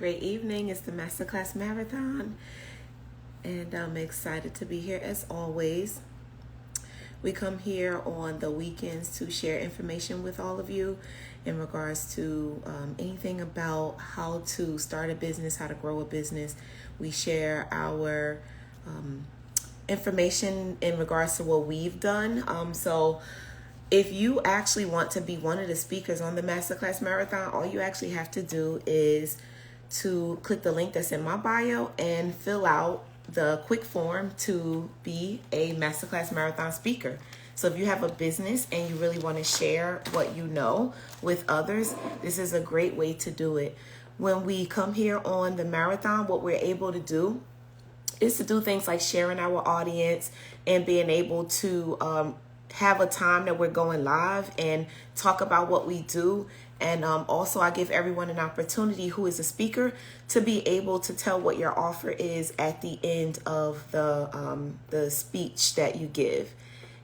Great evening. It's the Masterclass Marathon, and I'm excited to be here as always. We come here on the weekends to share information with all of you in regards to anything about how to start a business, how to grow a business. We share our information in regards to what we've done. So if you actually want to be one of the speakers on the Masterclass Marathon, all you actually have to do is to click the link that's in my bio and fill out the quick form to be a Masterclass Marathon speaker. So if you have a business and you really want to share what you know with others, this is a great way to do it. When we come here on the marathon, what we're able to do is to do things like sharing our audience and being able to have a time that we're going live and talk about what we do. And also I give everyone an opportunity who is a speaker to be able to tell what your offer is at the end of the speech that you give.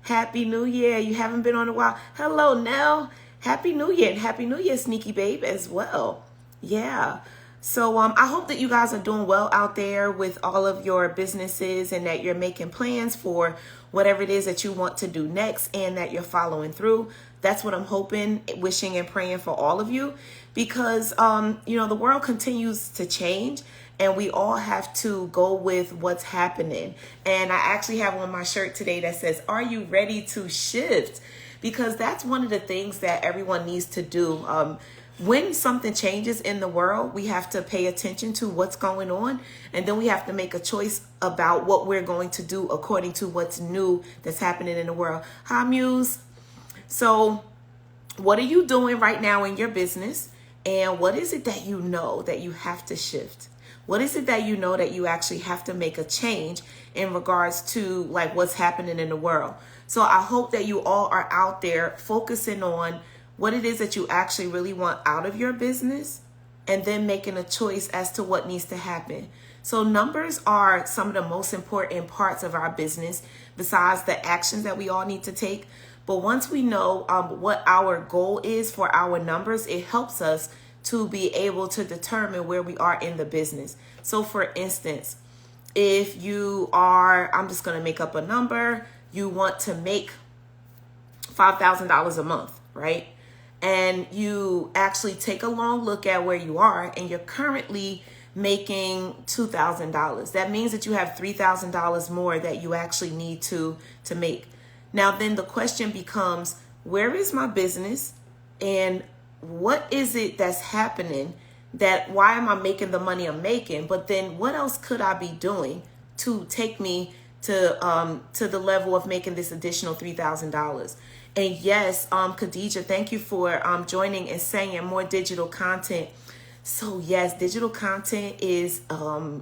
Happy New Year. You haven't been on a while. Hello, Nell. Happy New Year. And Happy New Year, Sneaky Babe, as well. Yeah. So I hope that you guys are doing well out there with all of your businesses and that you're making plans for whatever it is that you want to do next and that you're following through. That's what I'm hoping, wishing, and praying for all of you, because, the world continues to change and we all have to go with what's happening. And I actually have on my shirt today that says, "Are you ready to shift?" Because that's one of the things that everyone needs to do. When something changes in the world, we have to pay attention to what's going on, and then we have to make a choice about what we're going to do according to what's new that's happening in the world. Hi, Muse. So what are you doing right now in your business, and what is it that you know that you have to shift? What is it that you know that you actually have to make a change in regards to like what's happening in the world? So I hope that you all are out there focusing on what it is that you actually really want out of your business, and then making a choice as to what needs to happen. So numbers are some of the most important parts of our business besides the actions that we all need to take. But once we know what our goal is for our numbers, it helps us to be able to determine where we are in the business. So for instance, if you are, I'm just going to make up a number, you want to make $5,000 a month, right? And you actually take a long look at where you are and you're currently making $2,000. That means that you have $3,000 more that you actually need to make. Now, then the question becomes, where is my business and what is it that's happening why am I making the money I'm making? But then what else could I be doing to take me to the level of making this additional $3,000? And yes, Khadija, thank you for joining and saying more digital content. So yes, digital content is,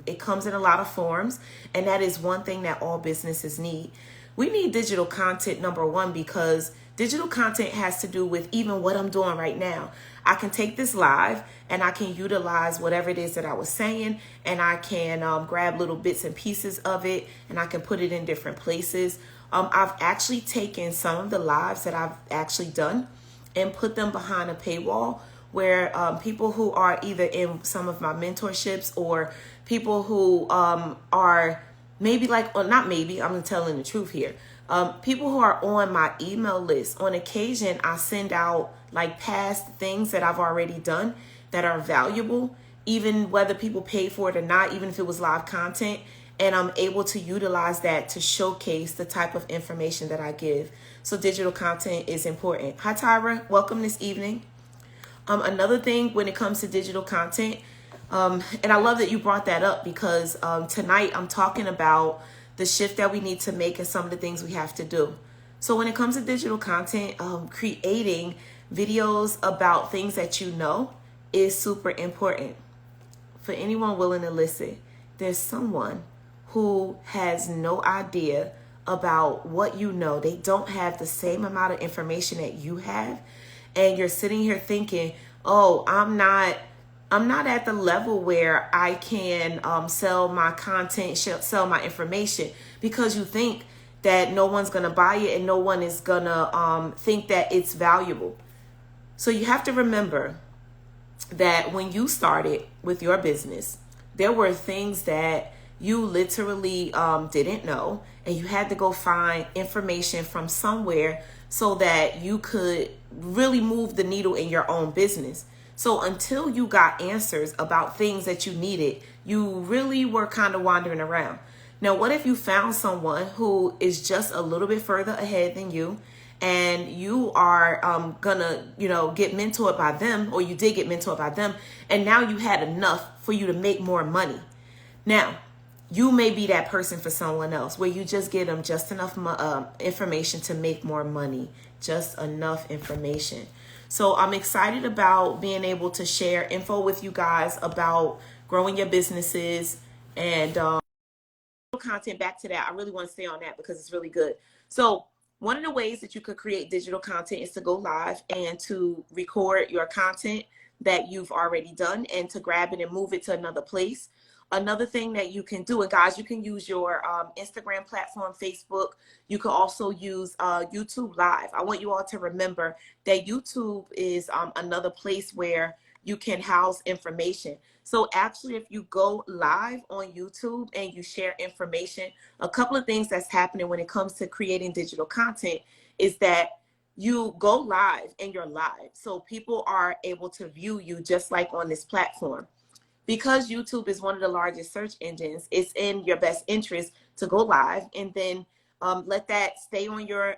it comes in a lot of forms, and that is one thing that all businesses need. We need digital content, number one, because digital content has to do with even what I'm doing right now. I can take this live and I can utilize whatever it is that I was saying, and I can grab little bits and pieces of it and I can put it in different places. I've actually taken some of the lives that I've actually done and put them behind a paywall where people who are either in some of my mentorships or people who are maybe not maybe, I'm telling the truth here. People who are on my email list, on occasion, I send out like past things that I've already done that are valuable, even whether people pay for it or not, even if it was live content. And I'm able to utilize that to showcase the type of information that I give. So digital content is important. Hi, Tyra. Welcome this evening. Another thing when it comes to digital content, and I love that you brought that up because tonight I'm talking about the shift that we need to make and some of the things we have to do. So when it comes to digital content, creating videos about things that you know is super important. For anyone willing to listen, there's someone who has no idea about what you know. They don't have the same amount of information that you have. And you're sitting here thinking, oh, I'm not at the level where I can sell my content, sell my information, because you think that no one's going to buy it and no one is going to think that it's valuable. So you have to remember that when you started with your business, there were things that you literally didn't know, and you had to go find information from somewhere so that you could really move the needle in your own business. So until you got answers about things that you needed, you really were kind of wandering around. Now, what if you found someone who is just a little bit further ahead than you, and you are gonna, get mentored by them, or you did get mentored by them, and now you had enough for you to make more money. Now, you may be that person for someone else where you just get them just enough information to make more money, just enough information. So I'm excited about being able to share info with you guys about growing your businesses and content. Back to that, I really want to stay on that because it's really good. So one of the ways that you could create digital content is to go live and to record your content that you've already done and to grab it and move it to another place. Another thing that you can do, and guys, you can use your Instagram platform, Facebook. You can also use YouTube Live. I want you all to remember that YouTube is another place where you can house information. So actually, if you go live on YouTube and you share information, a couple of things that's happening when it comes to creating digital content is that you go live and you're live. So people are able to view you just like on this platform. Because YouTube is one of the largest search engines, it's in your best interest to go live and then let that stay on your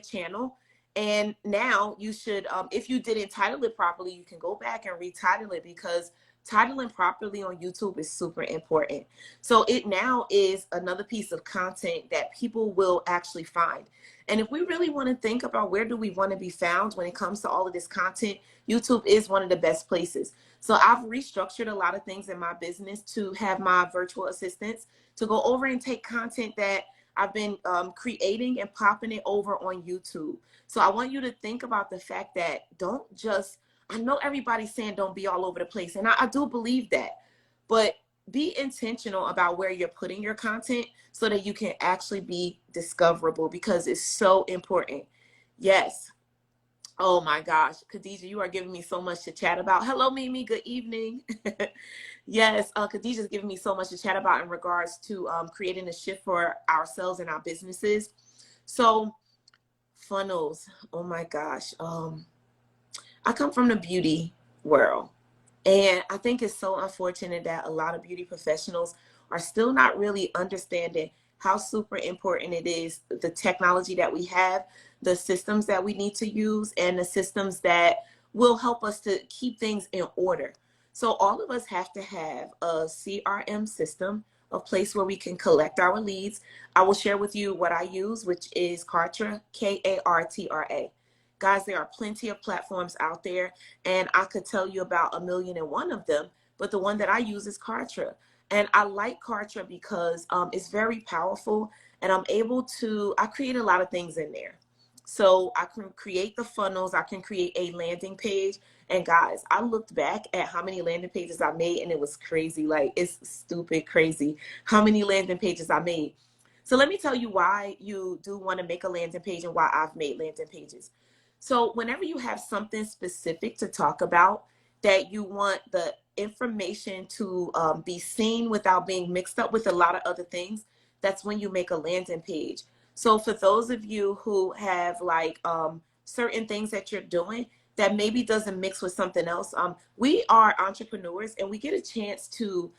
channel. And now you should, if you didn't title it properly, you can go back and retitle it, because titling properly on YouTube is super important. So it now is another piece of content that people will actually find. And if we really want to think about where do we want to be found when it comes to all of this content, YouTube is one of the best places. So I've restructured a lot of things in my business to have my virtual assistants to go over and take content that I've been creating and popping it over on YouTube. So I want you to think about the fact that I know everybody's saying don't be all over the place, and I do believe that, but be intentional about where you're putting your content so that you can actually be discoverable, because it's so important. Yes. Oh my gosh, Khadija, you are giving me so much to chat about. Hello, Mimi. Good evening. Yes, Khadija is giving me so much to chat about in regards to creating a shift for ourselves and our businesses. So funnels. Oh my gosh. I come from the beauty world. And I think it's so unfortunate that a lot of beauty professionals are still not really understanding how super important it is, the technology that we have, the systems that we need to use, and the systems that will help us to keep things in order. So all of us have to have a CRM system, a place where we can collect our leads. I will share with you what I use, which is Kartra, Kartra. Guys, there are plenty of platforms out there, and I could tell you about 1,000,001 of them, but the one that I use is Kartra. And I like Kartra because it's very powerful, and I create a lot of things in there. So I can create the funnels, I can create a landing page. And guys, I looked back at how many landing pages I made, and it was crazy. Like, it's stupid crazy how many landing pages I made. So let me tell you why you do want to make a landing page and why I've made landing pages. So whenever you have something specific to talk about that you want the information to be seen without being mixed up with a lot of other things, that's when you make a landing page. So for those of you who have like certain things that you're doing that maybe doesn't mix with something else, we are entrepreneurs and we get a chance to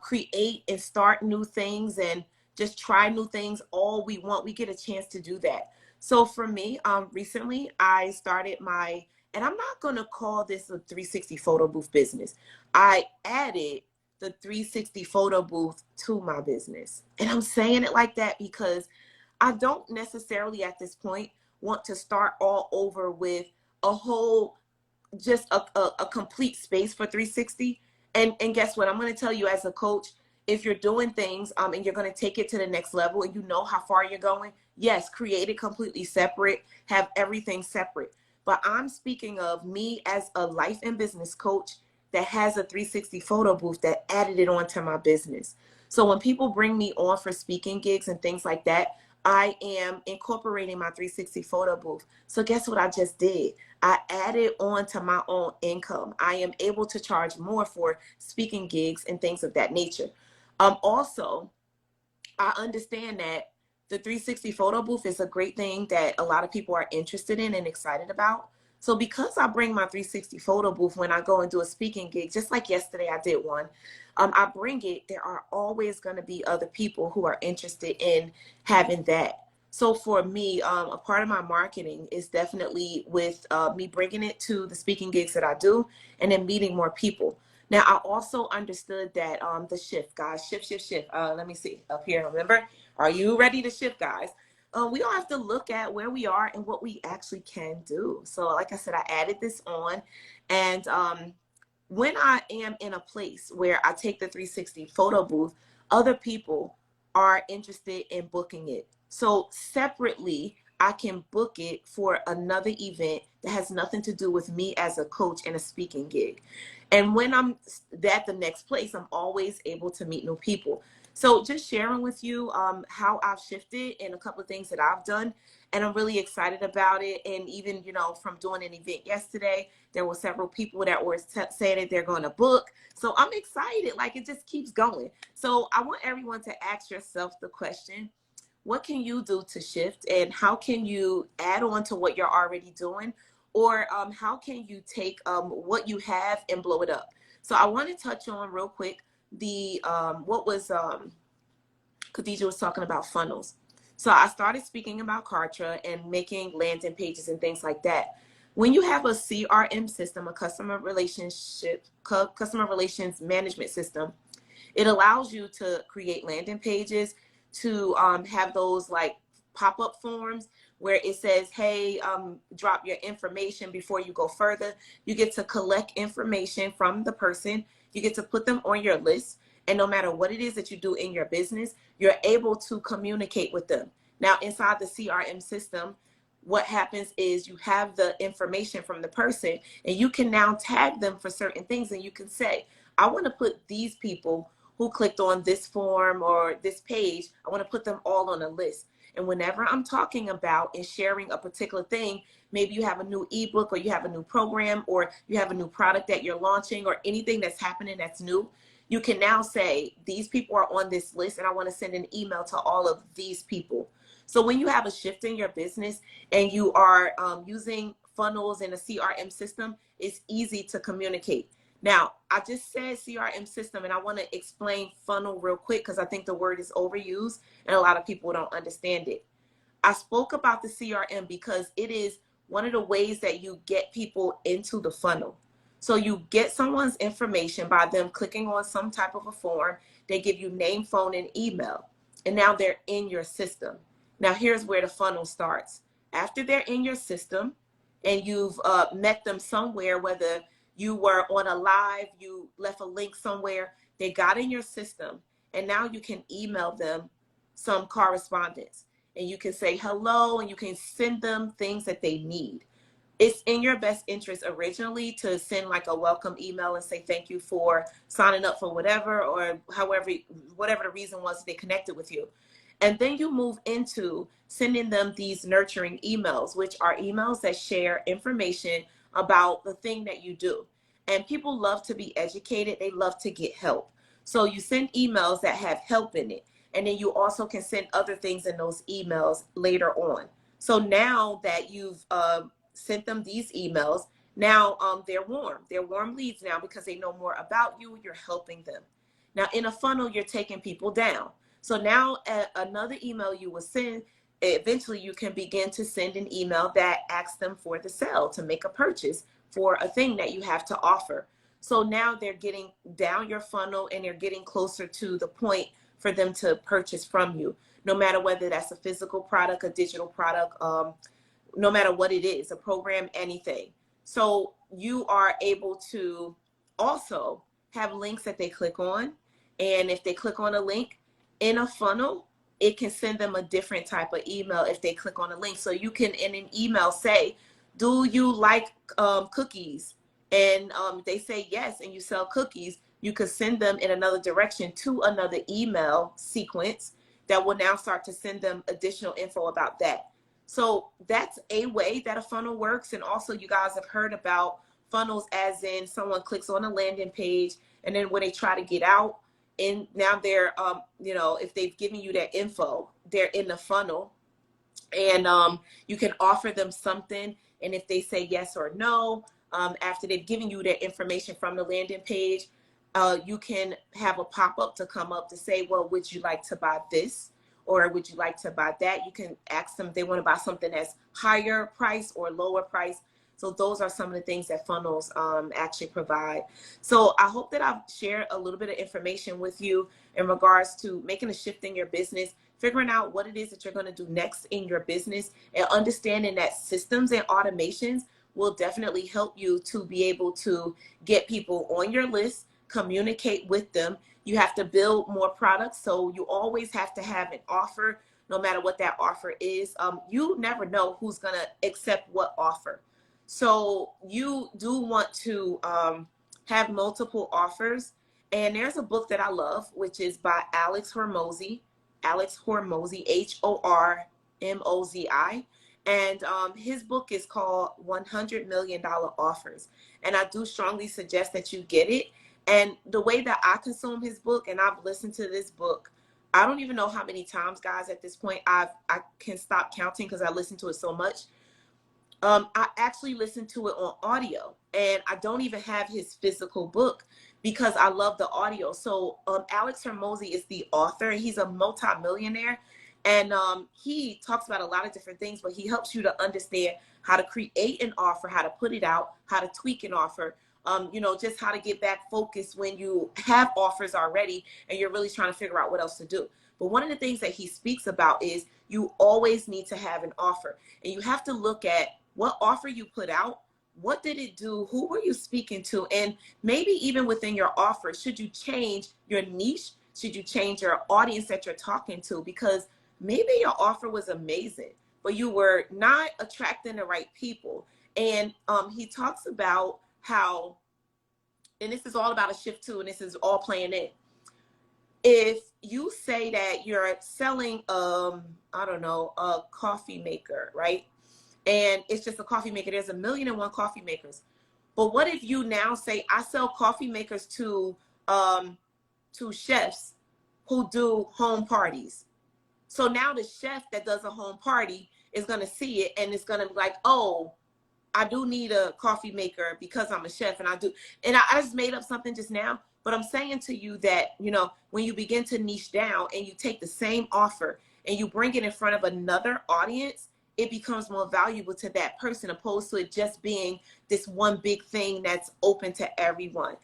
create and start new things and just try new things all we want. We get a chance to do that. So for me, recently I started and I'm not going to call this a 360 photo booth business. I added the 360 photo booth to my business. And I'm saying it like that because I don't necessarily at this point want to start all over with a whole, just a complete space for 360. And guess what? I'm going to tell you as a coach, if you're doing things and you're going to take it to the next level and you know how far you're going, yes, create it completely separate, have everything separate. But I'm speaking of me as a life and business coach that has a 360 photo booth that added it onto my business. So when people bring me on for speaking gigs and things like that, I am incorporating my 360 photo booth. So guess what I just did? I added on to my own income. I am able to charge more for speaking gigs and things of that nature. Also, I understand that the 360 photo booth is a great thing that a lot of people are interested in and excited about. So because I bring my 360 photo booth when I go and do a speaking gig, just like yesterday I did one, I bring it, there are always going to be other people who are interested in having that. So for me, a part of my marketing is definitely with me bringing it to the speaking gigs that I do and then meeting more people. Now, I also understood that the shift, guys, shift. Let me see up here. Remember, are you ready to shift, guys? We all have to look at where we are and what we actually can do. So, like I said, I added this on, and when I am in a place where I take the 360 photo booth, other people are interested in booking it. So separately, I can book it for another event that has nothing to do with me as a coach and a speaking gig. And when I'm at the next place, I'm always able to meet new people. So just sharing with you how I've shifted and a couple of things that I've done. And I'm really excited about it. And even, from doing an event yesterday, there were several people that were saying that they're going to book. So I'm excited. Like, it just keeps going. So I want everyone to ask yourself the question, what can you do to shift, and how can you add on to what you're already doing? Or how can you take what you have and blow it up? So I want to touch on real quick the what was Khadija was talking about funnels. So I started speaking about Kartra and making landing pages and things like that. When you have a CRM system, a customer relations management system, it allows you to create landing pages, to have those like pop-up forms where it says, hey, drop your information before you go further. You get to collect information from the person. You get to put them on your list. And no matter what it is that you do in your business, you're able to communicate with them. Now, inside the CRM system, what happens is you have the information from the person, and you can now tag them for certain things. And you can say, I want to put these people who clicked on this form or this page, I want to put them all on a list. And whenever I'm talking about and sharing a particular thing, maybe you have a new ebook, or you have a new program, or you have a new product that you're launching, or anything that's happening that's new, you can now say, these people are on this list, and I want to send an email to all of these people. So when you have a shift in your business and you are using funnels in a CRM system, it's easy to communicate. Now, I just said CRM system, and I want to explain funnel real quick because I think the word is overused and a lot of people don't understand it. I spoke about the CRM because it is one of the ways that you get people into the funnel. So you get someone's information by them clicking on some type of a form. They give you name, phone, and email, and now they're in your system. Now, here's where the funnel starts. After they're in your system and you've met them somewhere, whether you were on a live, you left a link somewhere, they got in your system, and now you can email them some correspondence, and you can say hello, and you can send them things that they need. It's in your best interest originally to send like a welcome email and say thank you for signing up for whatever, or however, whatever the reason was they connected with you. And then you move into sending them these nurturing emails, which are emails that share information about the thing that you do. And people love to be educated. They love to get help. So you send emails that have help in it. And then you also can send other things in those emails later on. So now that you've sent them these emails, now they're warm. They're warm leads now because they know more about you. You're helping them. Now in a funnel, you're taking people down. So now another email you will send, eventually you can begin to send an email that asks them for the sale, to make a purchase for a thing that you have to offer. So now they're getting down your funnel and they're getting closer to the point for them to purchase from you, no matter whether that's a physical product, a digital product, no matter what it is, a program, anything. So you are able to also have links that they click on. And if they click on a link in a funnel, it can send them a different type of email if they click on a link. So you can, in an email, say, do you like cookies? And they say yes, and you sell cookies. You could send them in another direction to another email sequence that will now start to send them additional info about that. So that's a way that a funnel works. And also, you guys have heard about funnels, as in someone clicks on a landing page, and then when they try to get out, and now they're if they've given you their info, they're in the funnel, and you can offer them something, and if they say yes or no, after they've given you their information from the landing page, you can have a pop-up to come up to say, well, would you like to buy this, or would you like to buy that? You can ask them if they want to buy something that's higher price or lower price. So those are some of the things that funnels actually provide. So I hope that I've shared a little bit of information with you in regards to making a shift in your business, figuring out what it is that you're going to do next in your business, and understanding that systems and automations will definitely help you to be able to get people on your list, communicate with them. You have to build more products, so you always have to have an offer, no matter what that offer is. You never know who's going to accept what offer. So you do want to have multiple offers. And there's a book that I love, which is by Alex Hormozi, Hormozi. And his book is called $100 Million Offers. And I do strongly suggest that you get it. And the way that I consume his book, and I've listened to this book, I don't even know how many times, guys, at this point. I can stop counting because I listen to it so much. I actually listen to it on audio, and I don't even have his physical book because I love the audio. So Alex Hormozi is the author. He's a multimillionaire, and he talks about a lot of different things, but he helps you to understand how to create an offer, how to put it out, how to tweak an offer, just how to get back focused when you have offers already and you're really trying to figure out what else to do. But one of the things that he speaks about is you always need to have an offer, and you have to look at what offer you put out. What did it do? Who were you speaking to? And maybe even within your offer, should you change your niche? Should you change your audience that you're talking to? Because maybe your offer was amazing, but you were not attracting the right people. And he talks about how, and this is all about a shift too, and this is all playing in. If you say that you're selling, a coffee maker, right? And it's just a coffee maker. There's 1,000,001 coffee makers. But what if you now say, I sell coffee makers to chefs who do home parties. So now the chef that does a home party is going to see it, and it's going to be like, oh, I do need a coffee maker because I'm a chef, and I do. And I just made up something just now, but I'm saying to you that, when you begin to niche down and you take the same offer and you bring it in front of another audience, it becomes more valuable to that person, opposed to it just being this one big thing that's open to everyone.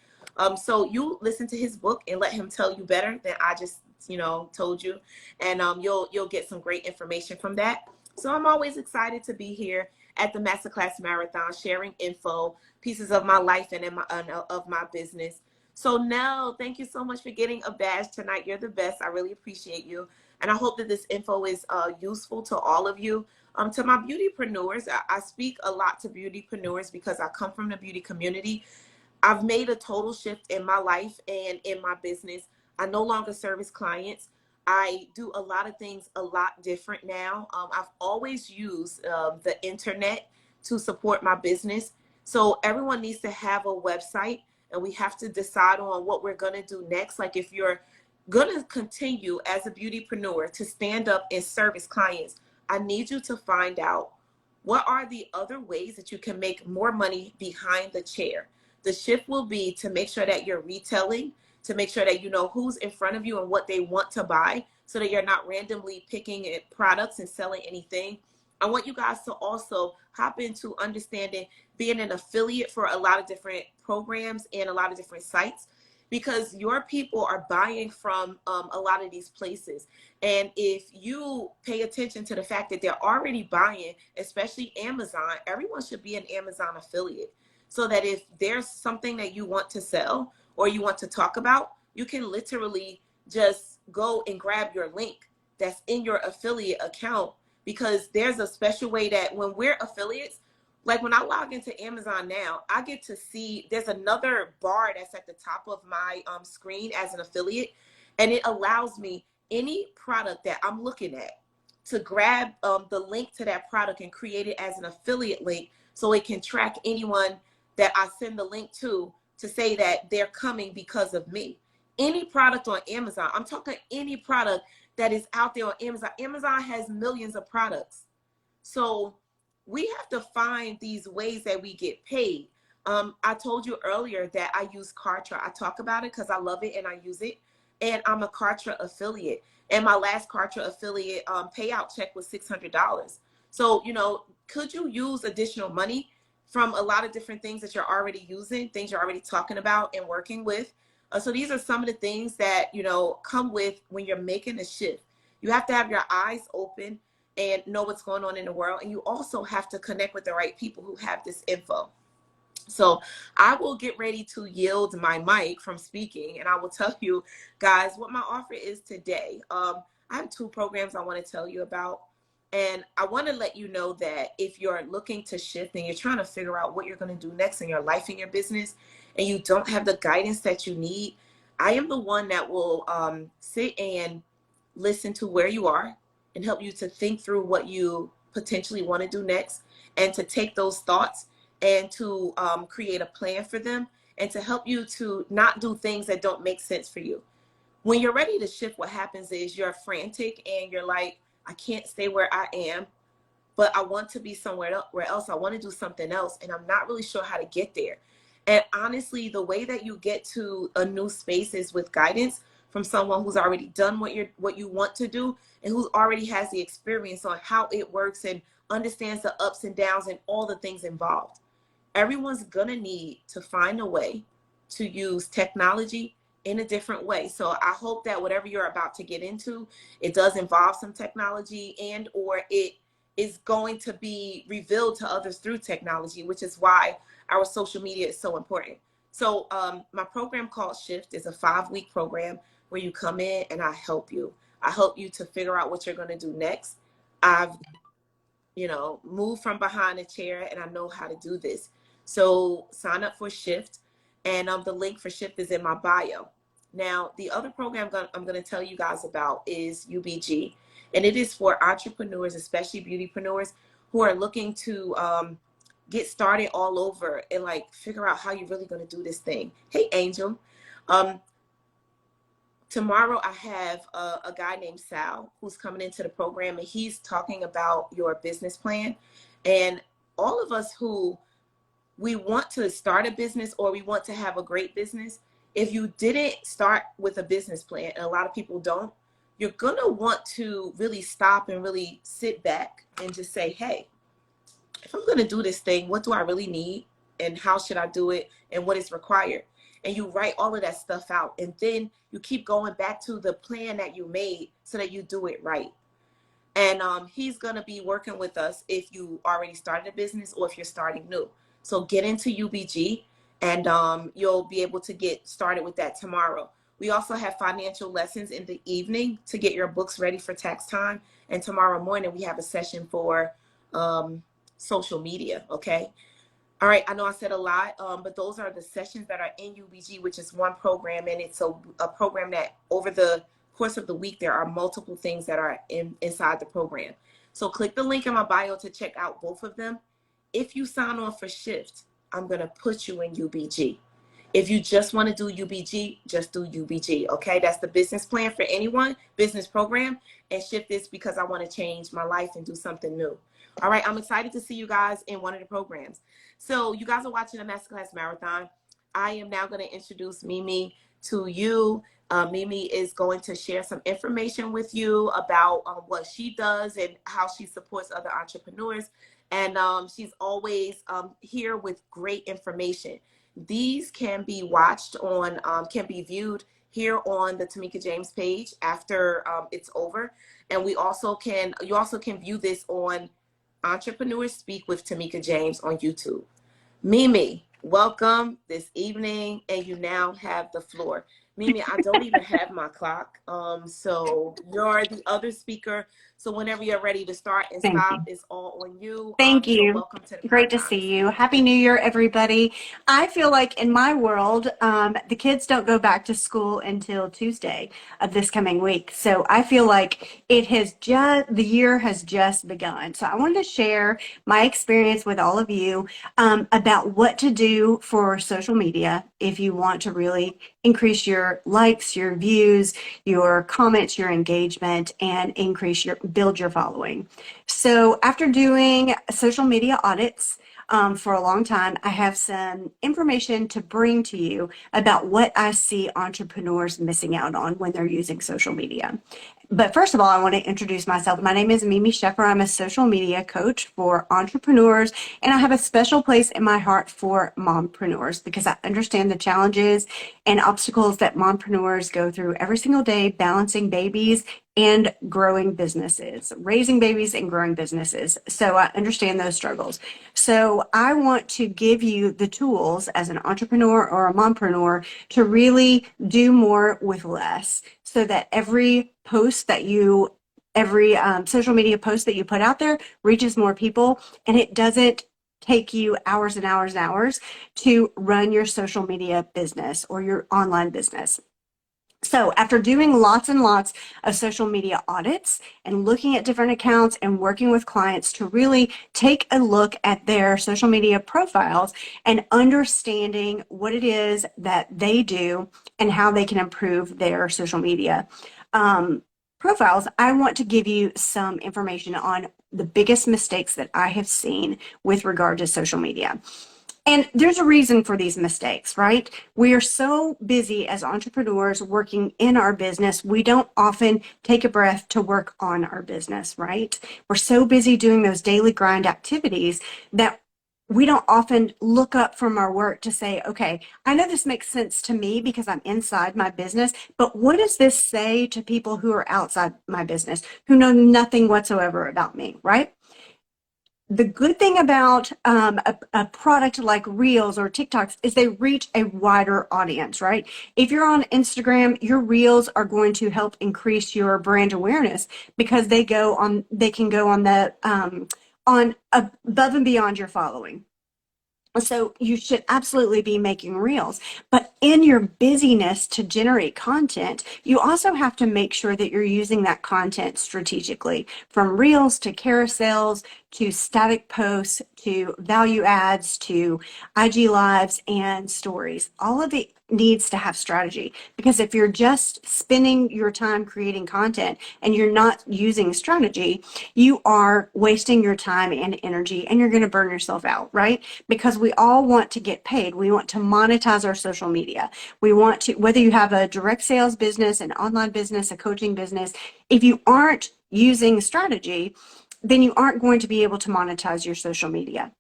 So you listen to his book and let him tell you better than I just, told you. And you'll get some great information from that. So I'm always excited to be here at the Masterclass Marathon, sharing info, pieces of my life and of my business. So Nell, thank you so much for getting a badge tonight. You're the best. I really appreciate you. And I hope that this info is useful to all of you. To my beautypreneurs, I speak a lot to beautypreneurs because I come from the beauty community. I've made a total shift in my life and in my business. I no longer service clients. I do a lot of things a lot different now. I've always used the internet to support my business. So everyone needs to have a website, and we have to decide on what we're going to do next. Like, if you're going to continue as a beautypreneur to stand up and service clients, I need you to find out what are the other ways that you can make more money behind the chair. The shift will be to make sure that you're retailing, to make sure that you know who's in front of you and what they want to buy, so that you're not randomly picking products and selling anything. I want you guys to also hop into understanding being an affiliate for a lot of different programs and a lot of different sites, because your people are buying from a lot of these places. And if you pay attention to the fact that they're already buying, especially Amazon, everyone should be an Amazon affiliate, so that if there's something that you want to sell or you want to talk about, you can literally just go and grab your link that's in your affiliate account, because there's a special way that when we're affiliates, like when I log into Amazon now, I get to see there's another bar that's at the top of my screen as an affiliate, and it allows me any product that I'm looking at to grab the link to that product and create it as an affiliate link so it can track anyone that I send the link to say that they're coming because of me. Any product on Amazon, I'm talking any product that is out there on Amazon. Amazon has millions of products. So we have to find these ways that we get paid. I told you earlier that I use Kartra. I talk about it because I love it and I use it. And I'm a Kartra affiliate. And my last Kartra affiliate payout check was $600. So, could you use additional money from a lot of different things that you're already using, things you're already talking about and working with? So these are some of the things that, come with when you're making a shift. You have to have your eyes open and know what's going on in the world. And you also have to connect with the right people who have this info. So I will get ready to yield my mic from speaking, and I will tell you guys what my offer is today. I have 2 programs I want to tell you about. And I want to let you know that if you're looking to shift and you're trying to figure out what you're going to do next in your life and your business, and you don't have the guidance that you need, I am the one that will sit and listen to where you are and help you to think through what you potentially want to do next, and to take those thoughts and to create a plan for them, and to help you to not do things that don't make sense for you. When you're ready to shift, what happens is you're frantic and you're like, I can't stay where I am, but I want to be somewhere else. I want to do something else, and I'm not really sure how to get there. And honestly, the way that you get to a new space is with guidance from someone who's already done what you want to do, and who already has the experience on how it works and understands the ups and downs and all the things involved. Everyone's gonna need to find a way to use technology in a different way. So I hope that whatever you're about to get into, it does involve some technology, and or it is going to be revealed to others through technology, which is why our social media is so important. So my program called Shift is a 5-week program where you come in and I help you. I help you to figure out what you're going to do next. I've moved from behind a chair, and I know how to do this. So sign up for Shift, and the link for Shift is in my bio. Now, the other program I'm going to tell you guys about is UBG, and it is for entrepreneurs, especially beautypreneurs, who are looking to get started all over and like figure out how you're really going to do this thing. Hey, Angel. Tomorrow I have a guy named Sal who's coming into the program, and he's talking about your business plan. And all of us who we want to start a business or we want to have a great business, if you didn't start with a business plan, and a lot of people don't, you're going to want to really stop and really sit back and just say, hey, if I'm going to do this thing, what do I really need? And how should I do it? And what is required? And you write all of that stuff out. And then you keep going back to the plan that you made so that you do it right. And he's going to be working with us if you already started a business or if you're starting new. So get into UBG, and you'll be able to get started with that tomorrow. We also have financial lessons in the evening to get your books ready for tax time. And tomorrow morning, we have a session for social media. Okay. All right, I know I said a lot, but those are the sessions that are in UBG, which is one program, and it's a program that over the course of the week, there are multiple things that are inside the program. So click the link in my bio to check out both of them. If you sign on for Shift, I'm going to put you in UBG. If you just want to do UBG, just do UBG, okay? That's the business plan for anyone, business program, and Shift is because I want to change my life and do something new. All right, I'm excited to see you guys in one of the programs. So you guys are watching the Masterclass Marathon. I am now going to introduce Mimi to you. Mimi is going to share some information with you about what she does and how she supports other entrepreneurs. And she's always here with great information. These can be watched on, can be viewed here on the Tamika James page after it's over. And you also can view this on Entrepreneurs Speak with Tamika James on YouTube. Mimi, Welcome this evening, and you now have the floor. Mimi, I don't even have my clock. So you're the other speaker. So whenever you're ready to start and Thank stop, you. it's all on you. Thank So you. welcome to the Great to Marathon. see you. Happy New Year, everybody. I feel like in my world, the kids don't go back to school until Tuesday of this coming week. So I feel like the year has just begun. So I wanted to share my experience with all of you about what to do for social media if you want to really increase your likes, your views, your comments, your engagement, and build your following. So after doing social media audits for a long time, I have some information to bring to you about what I see entrepreneurs missing out on when they're using social media. But first of all, I want to introduce myself. My name is Mimi Sheffer. I'm a social media coach for entrepreneurs, and I have a special place in my heart for mompreneurs because I understand the challenges and obstacles that mompreneurs go through every single day balancing babies and growing businesses, raising babies and growing businesses. So I understand those struggles. So I want to give you the tools as an entrepreneur or a mompreneur to really do more with less so that every social media post that you put out there reaches more people and it doesn't take you hours and hours and hours to run your social media business or your online business. So after doing lots and lots of social media audits and looking at different accounts and working with clients to really take a look at their social media profiles and understanding what it is that they do and how they can improve their social media profiles, I want to give you some information on the biggest mistakes that I have seen with regard to social media. And there's a reason for these mistakes, right? We are so busy as entrepreneurs working in our business, we don't often take a breath to work on our business, right? We're so busy doing those daily grind activities that we don't often look up from our work to say, okay, I know this makes sense to me because I'm inside my business, but what does this say to people who are outside my business, who know nothing whatsoever about me, right? The good thing about a product like Reels or TikToks is they reach a wider audience, right? If you're on Instagram, your Reels are going to help increase your brand awareness because they can go on on above and beyond your following. So you should absolutely be making reels. But in your busyness to generate content, you also have to make sure that you're using that content strategically, from reels to carousels to static posts to value ads to IG lives and stories. All of it needs to have strategy, because if you're just spending your time creating content and you're not using strategy, you are wasting your time and energy and you're going to burn yourself out, right? Because we all want to get paid. We want to monetize our social media. We want to, whether you have a direct sales business, an online business, a coaching business, if you aren't using strategy, then you aren't going to be able to monetize your social media.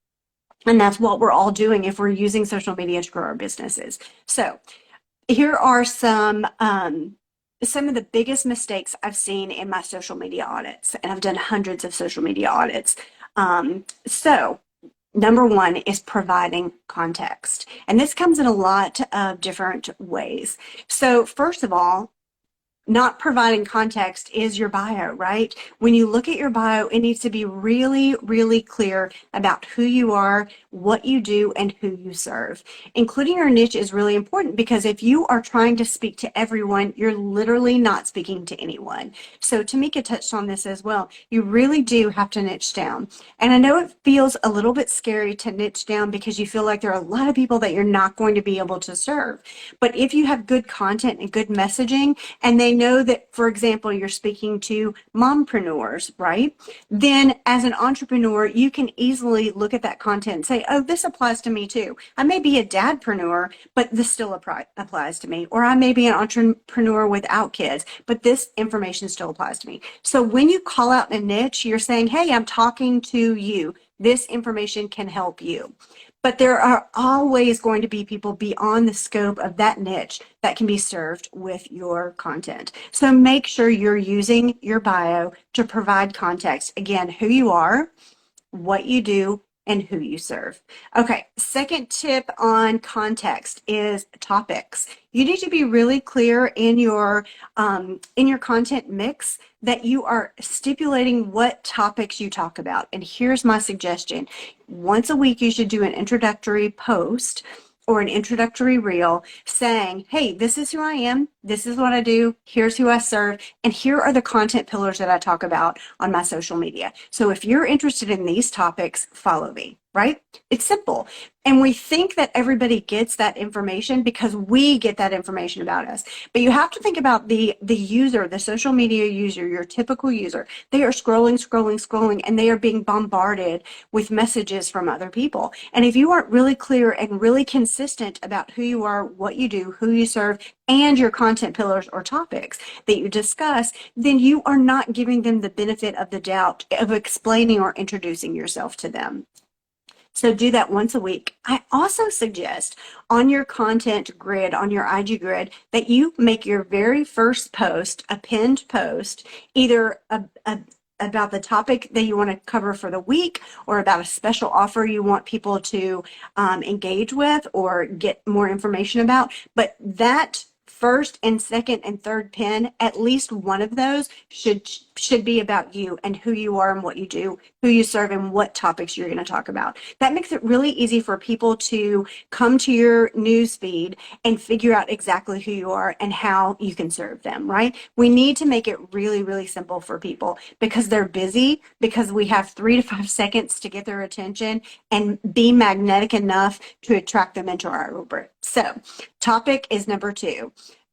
And that's what we're all doing if we're using social media to grow our businesses. So here are some of the biggest mistakes I've seen in my social media audits, and I've done hundreds of social media audits. So number one is providing context, and this comes in a lot of different ways. So first of all, not providing context is your bio, right? When you look at your bio, it needs to be really, really clear about who you are, what you do, and who you serve. Including your niche is really important because if you are trying to speak to everyone, you're literally not speaking to anyone. So Tamika touched on this as well. You really do have to niche down. And I know it feels a little bit scary to niche down because you feel like there are a lot of people that you're not going to be able to serve. But if you have good content and good messaging, and they know that, for example, you're speaking to mompreneurs, right? Then as an entrepreneur, you can easily look at that content and say, oh, this applies to me too. I may be a dadpreneur, but this still applies to me. Or I may be an entrepreneur without kids, but this information still applies to me. So when you call out a niche, you're saying, hey, I'm talking to you. This information can help you. But there are always going to be people beyond the scope of that niche that can be served with your content. So make sure you're using your bio to provide context. Again, who you are, what you do, and who you serve. Okay, second tip on context is topics. You need to be really clear in your content mix that you are stipulating what topics you talk about. And here's my suggestion. Once a week, you should do an introductory post or an introductory reel saying, hey, this is who I am, this is what I do, here's who I serve, and here are the content pillars that I talk about on my social media. So if you're interested in these topics, follow me, right? It's simple. And we think that everybody gets that information because we get that information about us. But you have to think about the user, the social media user, your typical user. They are scrolling, and they are being bombarded with messages from other people. And if you aren't really clear and really consistent about who you are, what you do, who you serve, and your content pillars or topics that you discuss, then you are not giving them the benefit of the doubt of explaining or introducing yourself to them. So do that once a week. I also suggest on your content grid, on your IG grid, that you make your very first post, a pinned post, either about the topic that you want to cover for the week or about a special offer you want people to engage with or get more information about. But that first and second and third pin, at least one of those should be about you and who you are and what you do, who you serve, and what topics you're going to talk about. That makes it really easy for people to come to your news feed and figure out exactly who you are and how you can serve them, right? We need to make it really, really simple for people because they're busy, because we have 3 to 5 seconds to get their attention and be magnetic enough to attract them into our rubric. So topic is number 2.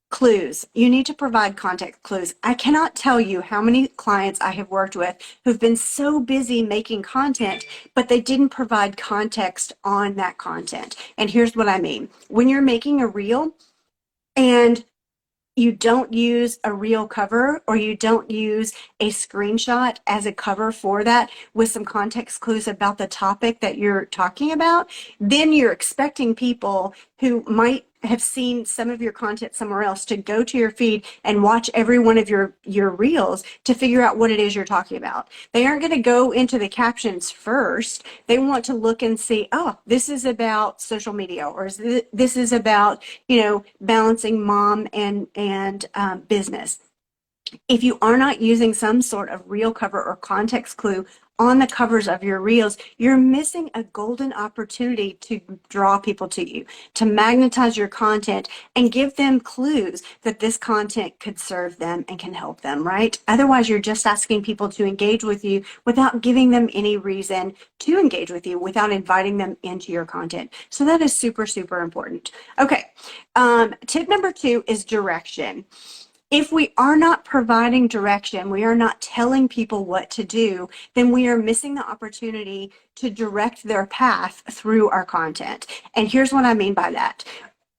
Clues. You need to provide context clues. I cannot tell you how many clients I have worked with who've been so busy making content, but they didn't provide context on that content. And here's what I mean. When you're making a reel and you don't use a reel cover or you don't use a screenshot as a cover for that with some context clues about the topic that you're talking about, then you're expecting people who might have seen some of your content somewhere else to go to your feed and watch every one of your reels to figure out what it is you're talking about. They aren't going to go into the captions first. They want to look and see, oh, this is about social media, or this is about, balancing mom and business. If you are not using some sort of reel cover or context clue on the covers of your reels, you're missing a golden opportunity to draw people to you, to magnetize your content and give them clues that this content could serve them and can help them, right? Otherwise, you're just asking people to engage with you without giving them any reason to engage with you, without inviting them into your content. So that is super, super important. Okay, tip number 2 is direction. If we are not providing direction, we are not telling people what to do, then we are missing the opportunity to direct their path through our content. And here's what I mean by that.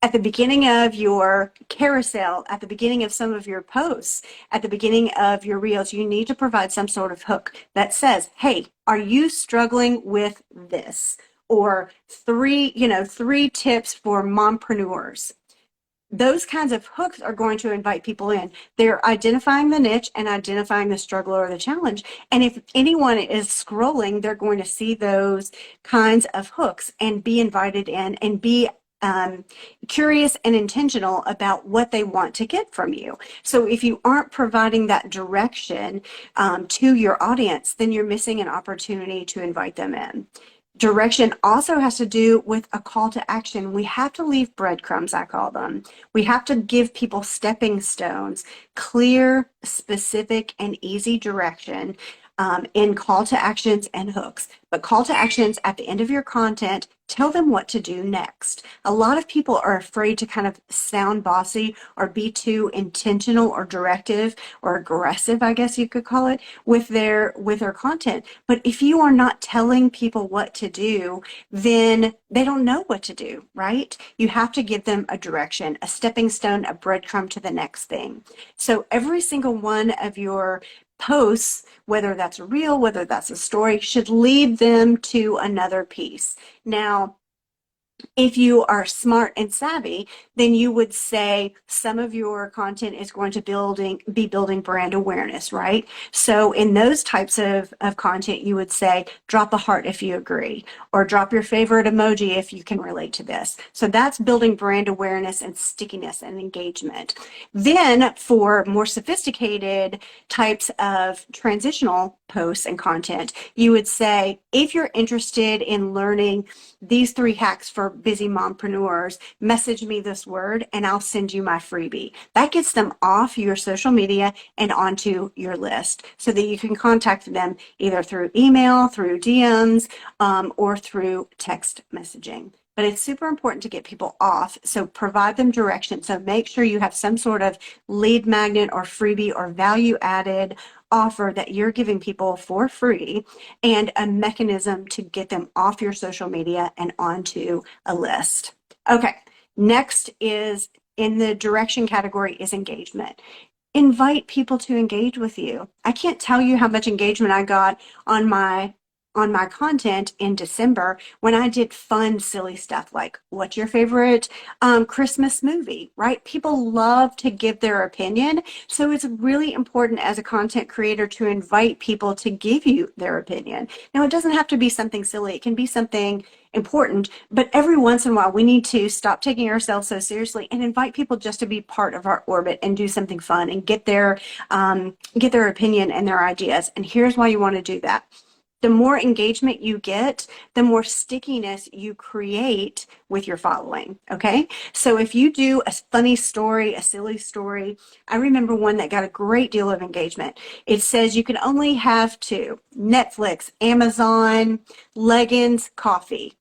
At the beginning of your carousel, at the beginning of some of your posts, at the beginning of your reels, you need to provide some sort of hook that says, hey, are you struggling with this? Or three tips for mompreneurs. Those kinds of hooks are going to invite people in. They're identifying the niche and identifying the struggle or the challenge. And if anyone is scrolling, they're going to see those kinds of hooks and be invited in and be curious and intentional about what they want to get from you. So if you aren't providing that direction to your audience, then you're missing an opportunity to invite them in. Direction also has to do with a call to action. We have to leave breadcrumbs, I call them. We have to give people stepping stones, clear, specific, and easy direction in call to actions and hooks. But call to actions at the end of your content, tell them what to do next. A lot of people are afraid to kind of sound bossy or be too intentional or directive or aggressive, I guess you could call it, with their content. But if you are not telling people what to do, then they don't know what to do, right? You have to give them a direction, a stepping stone, a breadcrumb to the next thing. So every single one of your posts, whether that's a reel, whether that's a story, should lead them to another piece. Now, If you are smart and savvy, then you would say some of your content is going to be building brand awareness, right? So in those types of content, you would say, drop a heart if you agree, or drop your favorite emoji if you can relate to this. So that's building brand awareness and stickiness and engagement. Then for more sophisticated types of transitional posts and content, you would say, if you're interested in learning these 3 hacks for busy mompreneurs, message me this word and I'll send you my freebie. That gets them off your social media and onto your list so that you can contact them either through email, through DMs, or through text messaging. But it's super important to get people off. So provide them direction. So make sure you have some sort of lead magnet or freebie or value added offer that you're giving people for free, and a mechanism to get them off your social media and onto a list. Okay, next is in the direction category is engagement. Invite people to engage with you. I can't tell you how much engagement I got on my content in December when I did fun, silly stuff like, what's your favorite Christmas movie, right? People love to give their opinion. So it's really important as a content creator to invite people to give you their opinion. Now, it doesn't have to be something silly. It can be something important, but every once in a while we need to stop taking ourselves so seriously and invite people just to be part of our orbit and do something fun and get their opinion and their ideas. And here's why you want to do that. The more engagement you get, the more stickiness you create with your following. Okay. So if you do a funny story, a silly story, I remember one that got a great deal of engagement. It says you can only have two: Netflix, Amazon, leggings, coffee.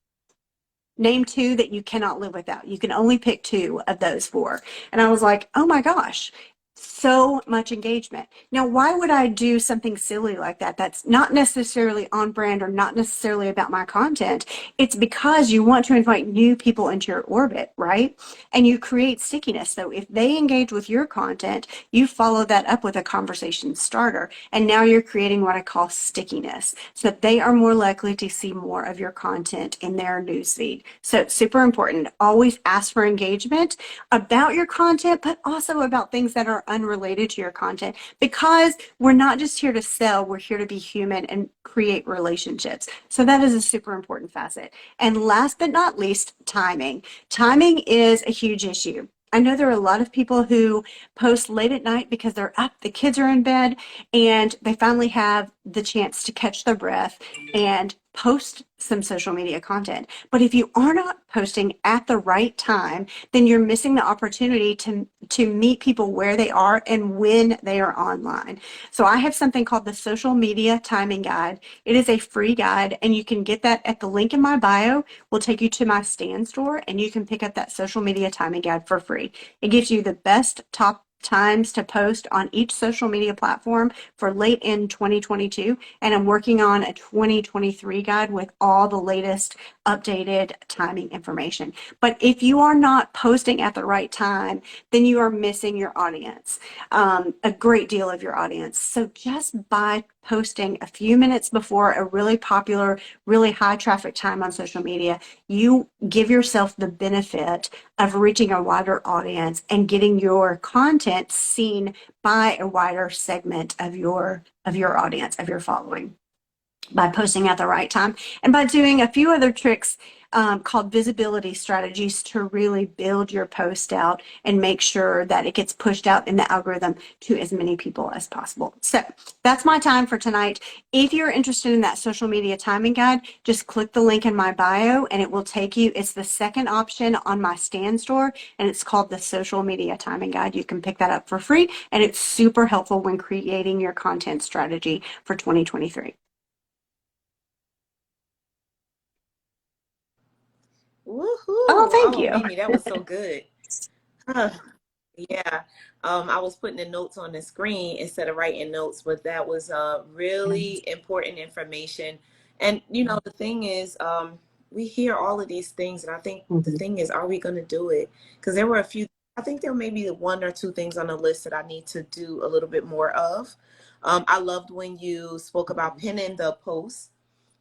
Name two that you cannot live without. You can only pick two of those four. And I was like, oh my gosh, so much engagement. Now, why would I do something silly like that? That's not necessarily on brand or not necessarily about my content. It's because you want to invite new people into your orbit, right? And you create stickiness. So if they engage with your content, you follow that up with a conversation starter. And now you're creating what I call stickiness. So that they are more likely to see more of your content in their newsfeed. So it's super important. Always ask for engagement about your content, but also about things that are unrelated to your content, because we're not just here to sell, we're here to be human and create relationships. So that is a super important facet. And last but not least, timing. Timing is a huge issue. I know there are a lot of people who post late at night because they're up, the kids are in bed, and they finally have the chance to catch their breath and post some social media content. But if you are not posting at the right time, then you're missing the opportunity to meet people where they are and when they are online. So I have something called the Social Media Timing Guide. It is a free guide, and you can get that at the link in my bio. Will take you to my stand store, and you can pick up that Social Media Timing Guide for free. It gives you the best top times to post on each social media platform for late in 2022, and I'm working on a 2023 guide with all the latest updated timing information. But if you are not posting at the right time, then you are missing your audience, a great deal of your audience. So just by posting a few minutes before a really popular, really high traffic time on social media, you give yourself the benefit of reaching a wider audience and getting your content seen by a wider segment of your audience, of your following, by posting at the right time and by doing a few other tricks called visibility strategies to really build your post out and make sure that it gets pushed out in the algorithm to as many people as possible. So that's my time for tonight. If you're interested in that social media timing guide, just click the link in my bio and it will take you. It's the second option on my stand store, and it's called the Social Media Timing Guide. You can pick that up for free, and it's super helpful when creating your content strategy for 2023. Woohoo! Oh, thank Oh, you. Mimi, that was so good. Huh. Yeah. I was putting the notes on the screen instead of writing notes, but that was really important information. And the thing is, we hear all of these things, and I think the Mhm. thing is, are we going to do it? Because there were a few. I think there may be one or two things on the list that I need to do a little bit more of. I loved when you spoke about pinning the posts.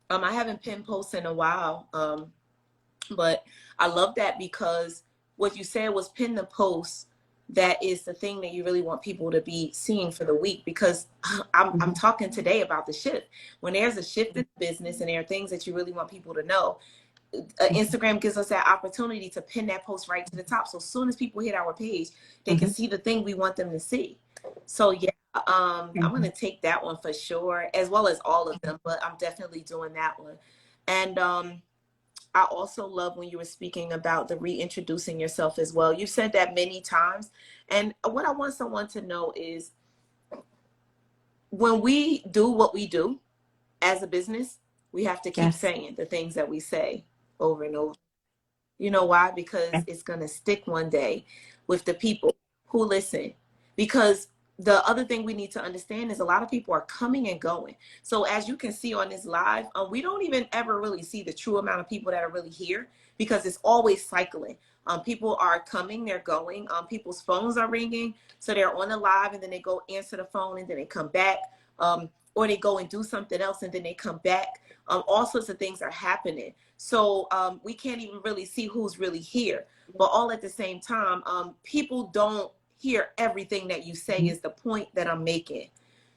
I haven't pinned posts in a while. But I love that because what you said was pin the post. That is the thing that you really want people to be seeing for the week, because I'm Mhm. talking today about the shift. When there's a shift in business and there are things that you really want people to know, Mhm. Instagram gives us that opportunity to pin that post right to the top. So as soon as people hit our page, they can Mhm. see the thing we want them to see. So yeah, I'm gonna Mhm. take that one for sure, as well as all of them. But I'm definitely doing that one. And I also love when you were speaking about the reintroducing yourself as well. You said that many times. And what I want someone to know is when we do what we do as a business, we have to keep Yes. saying the things that we say over and over. You know why? Because Yeah. it's going to stick one day with the people who listen. Because the other thing we need to understand is a lot of people are coming and going. So as you can see on this live, we don't even ever really see the true amount of people that are really here, because it's always cycling. People are coming, they're going. People's phones are ringing, so they're on the live and then they go answer the phone and then they come back. Or they go and do something else and then they come back. All sorts of things are happening. So we can't even really see who's really here. But all at the same time, people don't hear everything that you say, Mhm. is the point that I'm making.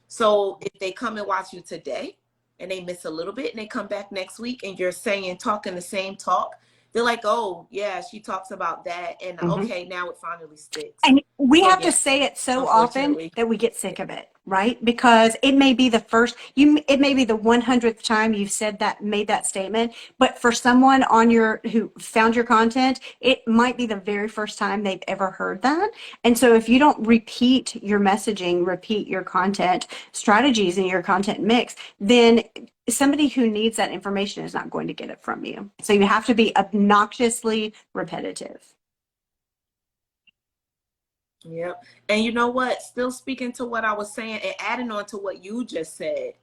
So if they come and watch you today and they miss a little bit and they come back next week and you're saying, talking the same talk, they're like, oh, yeah, she talks about that. And Mhm. okay, now it finally sticks. And we So have yeah, to say it so often unfortunately. that we get sick of it, right? Because it may be the first, it may be the 100th time you've said that, made that statement, but for someone on who found your content, it might be the very first time they've ever heard that. And so if you don't repeat your messaging, repeat your content strategies in your content mix, then somebody who needs that information is not going to get it from you. So you have to be obnoxiously repetitive. Yep. And you know what? Still speaking to what I was saying and adding on to what you just said,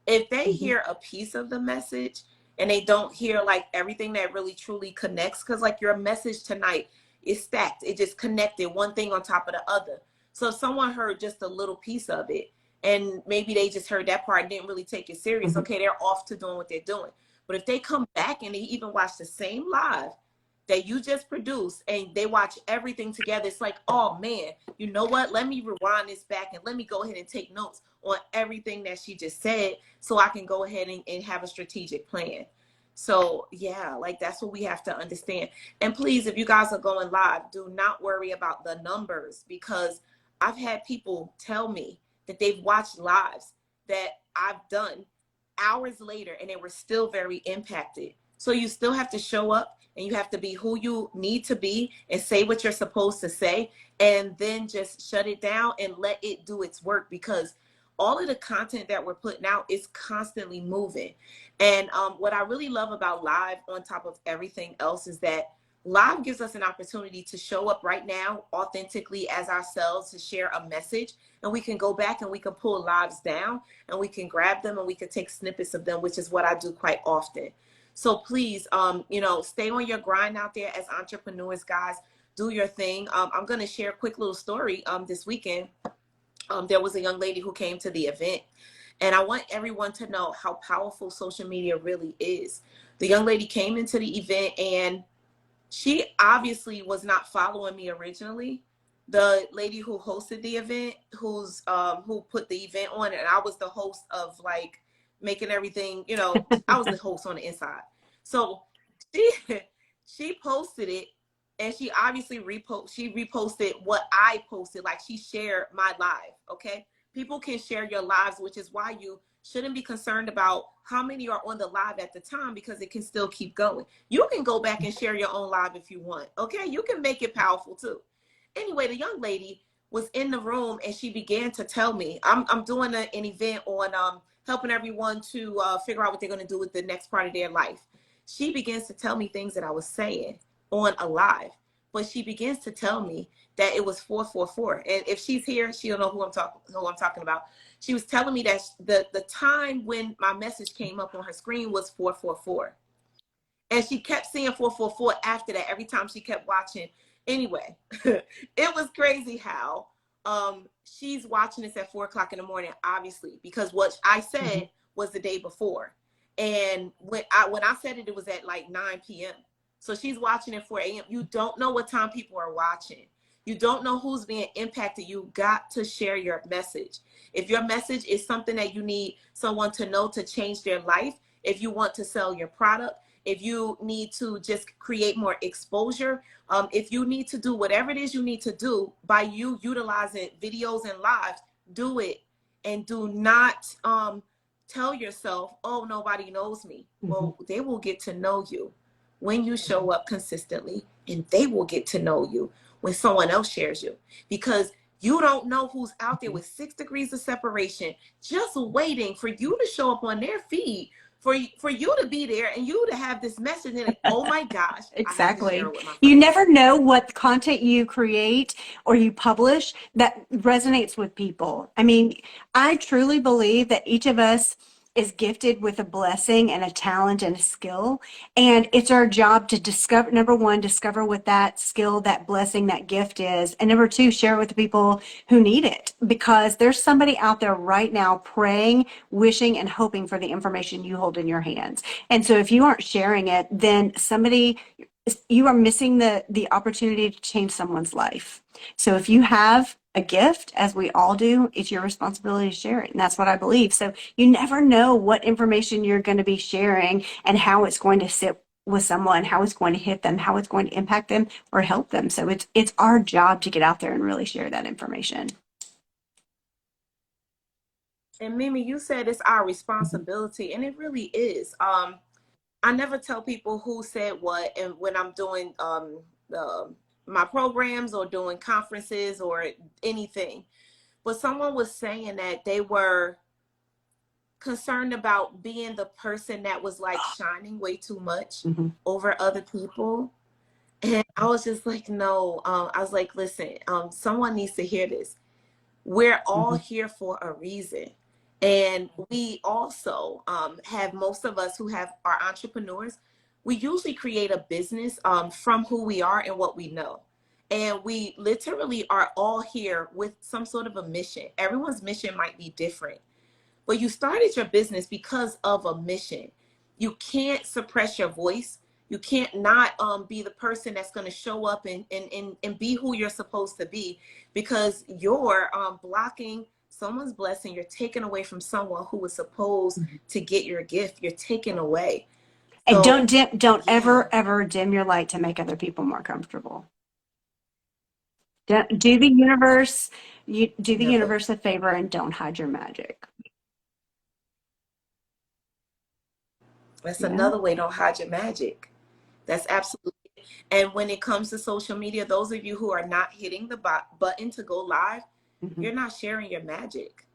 if they Mhm. hear a piece of the message and they don't hear like everything that really truly connects, because like your message tonight is stacked, it just connected one thing on top of the other. So if someone heard just a little piece of it and maybe they just heard that part and didn't really take it serious, Mhm. okay, they're off to doing what they're doing. But if they come back and they even watch the same live that you just produced and they watch everything together, it's like, oh man, you know what, let me rewind this back and let me go ahead and take notes on everything that she just said so I can go ahead and have a strategic plan. So yeah, like that's what we have to understand. And please, if you guys are going live, do not worry about the numbers, because I've had people tell me that they've watched lives that I've done hours later and they were still very impacted. So you still have to show up and you have to be who you need to be and say what you're supposed to say, and then just shut it down and let it do its work, because all of the content that we're putting out is constantly moving. And what I really love about live on top of everything else is that live gives us an opportunity to show up right now authentically as ourselves, to share a message, and we can go back and we can pull lives down and we can grab them and we can take snippets of them, which is what I do quite often. So please, stay on your grind out there as entrepreneurs, guys. Do your thing. I'm going to share a quick little story. This weekend, there was a young lady who came to the event, and I want everyone to know how powerful social media really is. The young lady came into the event and she obviously was not following me originally. The lady who hosted the event, who put the event on, and I was the host of like making everything, I was the host on the inside. So she she posted it, and she obviously reposted what I posted, like she shared my live. Okay, people can share your lives, which is why you shouldn't be concerned about how many are on the live at the time, because it can still keep going. You can go back and share your own live if you want. Okay, you can make it powerful too. Anyway, the young lady was in the room and she began to tell me, I'm doing an event on helping everyone to figure out what they're going to do with the next part of their life. She begins to tell me things that I was saying on a live, but she begins to tell me that it was 444. And if she's here, she'll know who I'm talking about. She was telling me that the time when my message came up on her screen was 444. And she kept seeing 444 after that every time she kept watching. Anyway, it was crazy how she's watching this at 4 o'clock in the morning, obviously, because what I Mhm. said was the day before. And when I said it, it was at like 9 p.m. So she's watching at 4 a.m. You don't know what time people are watching. You don't know who's being impacted. You got to share your message. If your message is something that you need someone to know to change their life, if you want to sell your product, if you need to just create more exposure, if you need to do whatever it is you need to do by you utilizing videos and lives, do it. And do not tell yourself, oh, nobody knows me. Well, they will get to know you when you show up consistently, and they will get to know you when someone else shares you, because you don't know who's out there with 6 degrees of separation just waiting for you to show up on their feed, for you to be there and you to have this message and oh my gosh, I have to share Exactly. it with my You friends. never know what content you create or you publish that resonates with people. I mean, I truly believe that each of us is gifted with a blessing and a talent and a skill. And it's our job to discover, number one, discover what that skill, that blessing, that gift is. And number two, share it with the people who need it, because there's somebody out there right now praying, wishing, and hoping for the information you hold in your hands. And so if you aren't sharing it, then you are missing the opportunity to change someone's life. So if you have a gift, as we all do, it's your responsibility to share it. And that's what I believe. So you never know what information you're going to be sharing and how it's going to sit with someone, how it's going to hit them, how it's going to impact them or help them. So it's our job to get out there and really share that information. And Mimi, you said it's our responsibility, and it really is. I never tell people who said what, and when I'm doing my programs or doing conferences or anything. But someone was saying that they were concerned about being the person that was like shining way too much over other people. And I was just like, no, I was like, listen, someone needs to hear this. We're all here for a reason. And we also have, most of us who are entrepreneurs, we usually create a business from who we are and what we know. And we literally are all here with some sort of a mission. Everyone's mission might be different, but you started your business because of a mission. You can't suppress your voice. You can't not be the person that's going to show up and be who you're supposed to be, because you're blocking someone's blessing. You're taking away from someone who was supposed to get your gift. You're taking away. And So, don't yeah, ever dim your light to make other people more comfortable. Do the universe, you do the never. universe a favor and don't hide your magic. That's Yeah. another way. Don't hide your magic. That's absolutely. And when it comes to social media, those of you who are not hitting the button to go live, Mm-hmm. you're not sharing your magic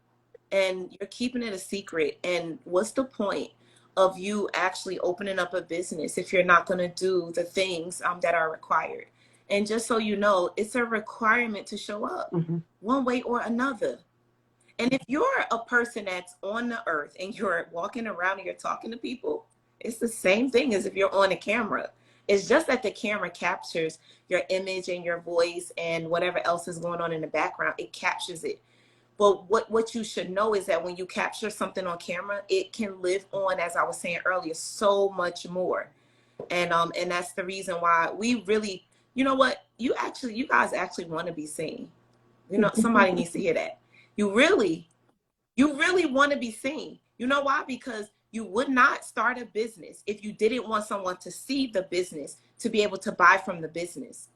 and you're keeping it a secret. And what's the point of you actually opening up a business if you're not going to do the things that are required? And just so you know, it's a requirement to show up Mm-hmm. one way or another. And if you're a person that's on the earth and you're walking around and you're talking to people, it's the same thing as if you're on a camera. It's just that the camera captures your image and your voice and whatever else is going on in the background. It captures it. But what you should know is that when you capture something on camera, it can live on, as I was saying earlier, so much more. And that's the reason why we really, you know what, you guys actually want to be seen. You know, somebody needs to hear that. You really you really want to be seen. You know why? Because you would not start a business if you didn't want someone to see the business to be able to buy from the business.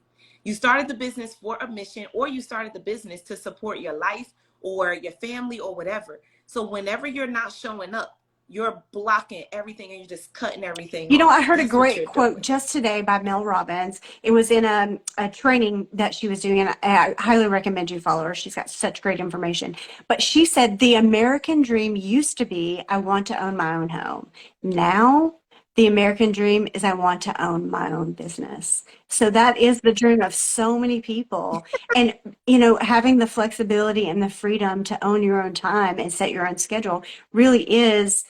You started the business for a mission, or you started the business to support your life or your family or whatever. So whenever you're not showing up, you're blocking everything and you're just cutting everything You know, off. I heard a That's what great you're quote doing. just today by Mel Robbins. It was in a training that she was doing, and I highly recommend you follow her. She's got such great information. But she said, the American dream used to be, I want to own my own home. Now, the American dream is, I want to own my own business. So that is the dream of so many people. And, you know, having the flexibility and the freedom to own your own time and set your own schedule really is,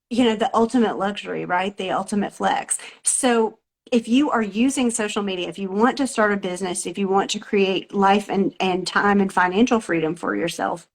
you know, the ultimate luxury, right? The ultimate flex. So if you are using social media, if you want to start a business, if you want to create life and time and financial freedom for yourself,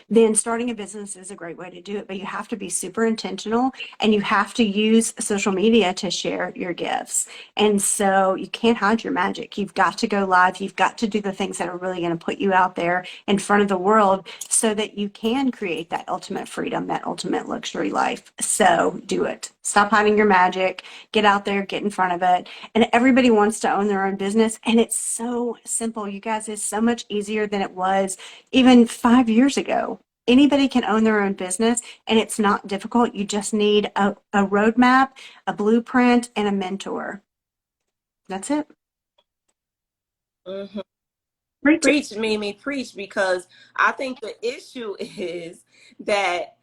then starting a business is a great way to do it. But you have to be super intentional, and you have to use social media to share your gifts. And so you can't hide your magic. You've got to go live. You've got to do the things that are really going to put you out there in front of the world so that you can create that ultimate freedom, that ultimate luxury life. So do it. Stop hiding your magic. Get out there, get in front of it. And everybody wants to own their own business. And it's so simple, you guys. It's so much easier than it was even 5 years ago. Anybody can own their own business, and it's not difficult. You just need a roadmap, a blueprint, and a mentor. That's it. Mhm. Preach it. Preach, Mimi, preach, because I think the issue is that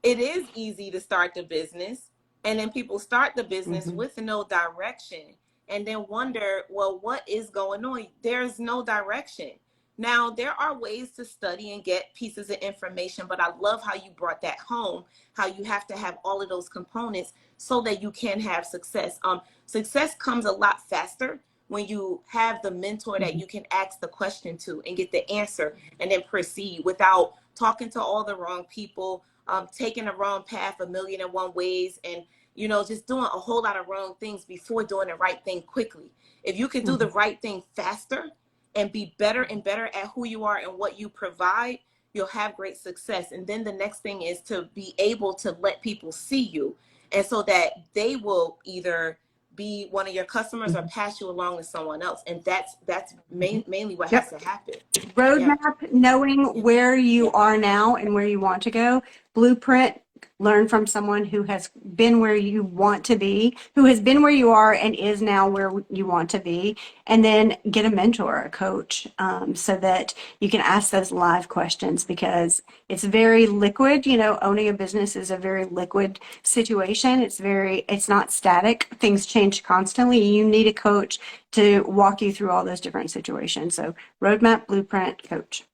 it is easy to start the business, and then people start the business Mm-hmm. with no direction and then wonder, well, what is going on? There's no direction. Now, there are ways to study and get pieces of information, but I love how you brought that home, how you have to have all of those components so that you can have success. Success comes a lot faster when you have the mentor that Mm-hmm. you can ask the question to and get the answer and then proceed without talking to all the wrong people, taking the wrong path a million and one ways, and just doing a whole lot of wrong things before doing the right thing quickly. If you could do Mm-hmm. the right thing faster and be better and better at who you are and what you provide, you'll have great success. And then the next thing is to be able to let people see you, and so that they will either be one of your customers or Mm-hmm. pass you along to someone else. And that's Mm-hmm. mainly what has Yep. to happen. Yeah. Roadmap, knowing Yeah. where you Yeah. are now and where you want to go. Blueprint, learn from someone who has been where you want to be, who has been where you are and is now where you want to be. And then get a mentor, a coach, so that you can ask those live questions, because it's very liquid. Owning a business is a very liquid situation. It's not static. Things change constantly. You need a coach to walk you through all those different situations. So roadmap, blueprint, coach.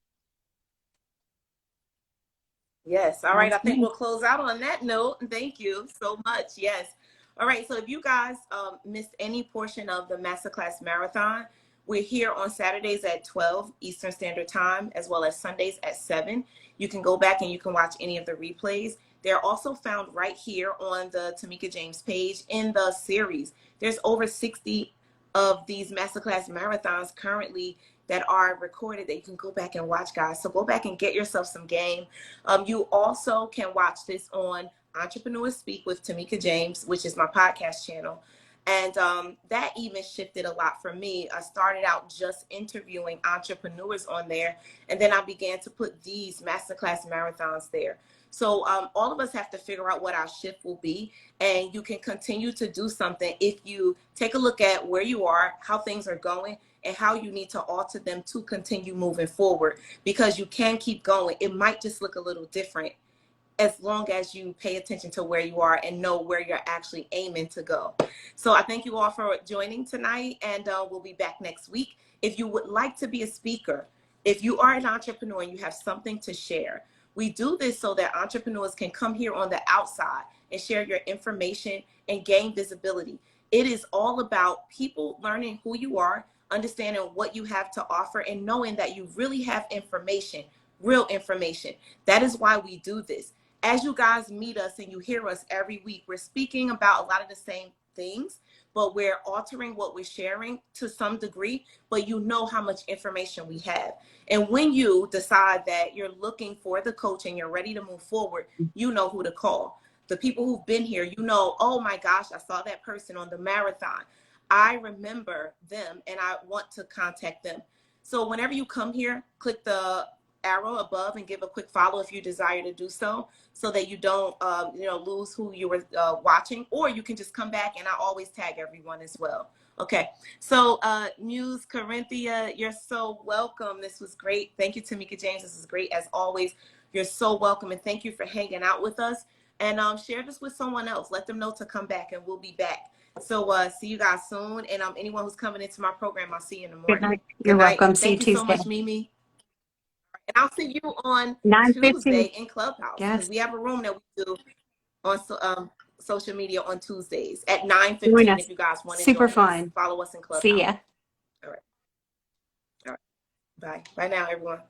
Yes. All right. I That's think we'll me. close out on that note. Thank you so much. Yes. All right. So if you guys missed any portion of the Masterclass Marathon, we're here on Saturdays at 12 Eastern Standard Time, as well as Sundays at 7. You can go back and you can watch any of the replays. They're also found right here on the Tamika James page in the series. There's over 60 of these Masterclass Marathons currently that are recorded that you can go back and watch, guys. So go back and get yourself some game. You also can watch this on Entrepreneurs Speak with Tamika James, which is my podcast channel. And that even shifted a lot for me. I started out just interviewing entrepreneurs on there, and then I began to put these masterclass marathons there. So all of us have to figure out what our shift will be, and you can continue to do something if you take a look at where you are, how things are going, and how you need to alter them to continue moving forward, because you can keep going. It might just look a little different as long as you pay attention to where you are and know where you're actually aiming to go. So I thank you all for joining tonight, and we'll be back next week. If you would like to be a speaker, if you are an entrepreneur and you have something to share, we do this so that entrepreneurs can come here on the outside and share your information and gain visibility. It is all about people learning who you are, understanding what you have to offer, and knowing that you really have information, real information. That is why we do this. As you guys meet us and you hear us every week, we're speaking about a lot of the same things, but we're altering what we're sharing to some degree, but you know how much information we have. And when you decide that you're looking for the coach and you're ready to move forward, you know who to call. The people who've been here, oh my gosh, I saw that person on the marathon. I remember them and I want to contact them. So whenever you come here, click the arrow above and give a quick follow if you desire to do so that you don't lose who you were watching, or you can just come back and I always tag everyone as well. Okay, so Muse Corinthia, you're so welcome. This was great. Thank you, Tamika James. This is great as always. You're so welcome, and thank you for hanging out with us. And share this with someone else. Let them know to come back, and we'll be back. So see you guys soon. And anyone who's coming into my program, I'll see you in the Good morning. night. You're Good night. welcome. See you Thank you so Tuesday. much, Mimi. And I'll see you on 9:15. Tuesday in Clubhouse, because Yes. we have a room that we do on social media on Tuesdays at Join 9:15. us. If you guys want to Super join us, fun. follow us in See Clubhouse. ya. All right. All right. Bye. Bye now, everyone.